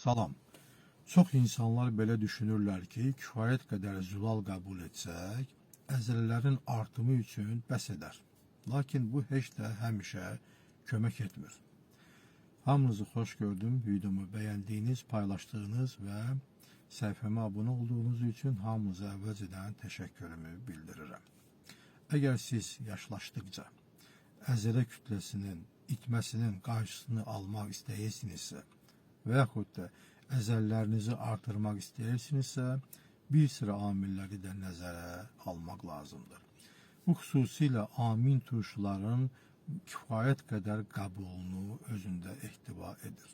Salam. Çox insanlar belə düşünürlər ki, kifayət qədər zülal qəbul etsək, əzələlərin artımı üçün bəs edər. Lakin bu heç də həmişə kömək etmir. Hamınızı xoş gördüm. Videomu bəyəndiyiniz, paylaşdığınız və səhifəmə abunə olduğunuz üçün hamınıza əvvəlcədən təşəkkürümü bildirirəm. Əgər siz yaşlaşdıqca əzələ kütləsinin itməsinin qarşısını almaq istəyirsinizsə və yaxud da əzəllərinizi artırmaq istəyirsinizsə, bir sıra amilləri də nəzərə almaq lazımdır. Bu xüsusilə amin turşuların kifayət qədər qəbulunu özündə ehtiva edir.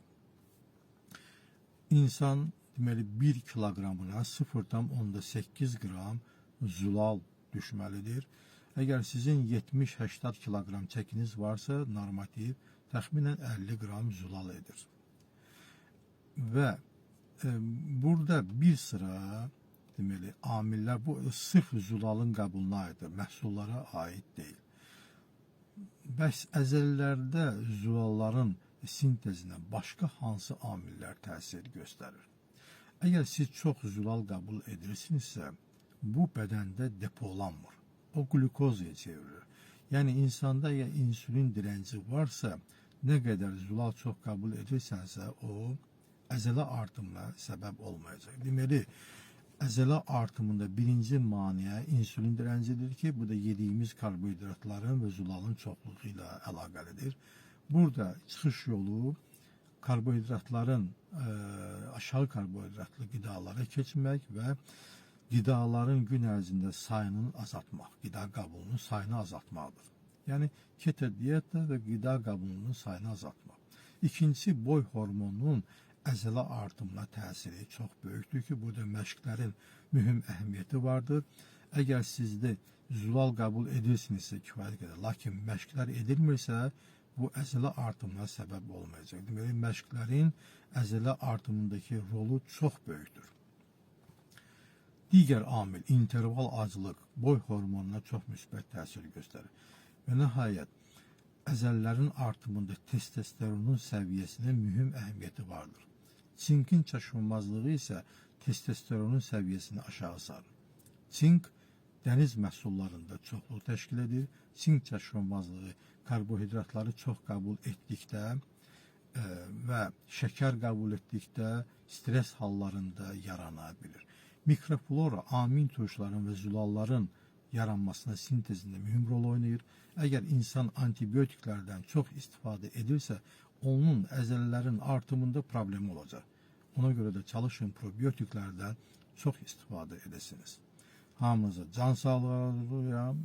İnsan deməli 1 kiloqramına 0,8 qram zülal düşməlidir. Əgər sizin 70-80 kiloqram çəkiniz varsa, normativ təxminən 50 qram zülal edir. Və burada bir sıra deməli amillər, bu sırf zülalın qəbuluna aiddir, məhsullara aid deyil. Bəs əzəllərdə zülalların sintezinə başqa hansı amillər təsir göstərir? Əgər siz çox zülal qəbul edirsinizsə, bu bədəndə depolanmır. O glukozaya çevrilir. Yəni insanda ya insülin direnci varsa, nə qədər zülal çox qəbul edirsənsə, o əzələ artımına səbəb olmayacaq. Deməli, əzələ artımında birinci maneə insülin direncidir ki, bu da yediyimiz karbohidratların və zülalın çoxluğu ilə əlaqəlidir. Burada çıxış yolu karbohidratların aşağı karbohidratlı qidalara keçmək və qidaların gün ərzində sayını azaltmaq, qida qəbulunun sayını azaltmaqdır. Yəni, keto diyeta və qida qəbulunun sayını azaltmaq. İkincisi, boy hormonunun əzələ artımına təsiri çox böyükdür ki, burada məşqlərin mühüm əhəmiyyəti vardır. Əgər sizdə zülal qəbul edirsinizsə kifayət qədər, lakin məşqlər edilmirsə, bu əzələ artımına səbəb olmayacaq. Deməli, məşqlərin əzələ artımındakı rolu çox böyükdür. Digər amil, interval aclıq, boy hormonuna çox müsbət təsir göstərir. Və nəhayət, əzəllərin artımında testosteronun səviyyəsinə mühüm əhəmiyyəti vardır. Çinkin çaşınmazlığı isə testosteronun səviyyəsini aşağı salır. Çink dəniz məhsullarında çoxluq təşkil edir. Çink çaşınmazlığı karbohidratları çox qəbul etdikdə və şəkər qəbul etdikdə stres hallarında yarana bilir. Mikroflora amin turşuların və zülalların yaranmasına, sintezində mühüm rol oynayır. Əgər insan antibiotiklərdən çox istifadə edirsə, onun əzələlərin artımında problem olacaq. Ona görə də çalışın probiotiklərdən çox istifadə edəsiniz. Hamınıza can sağlığı arzulayıram.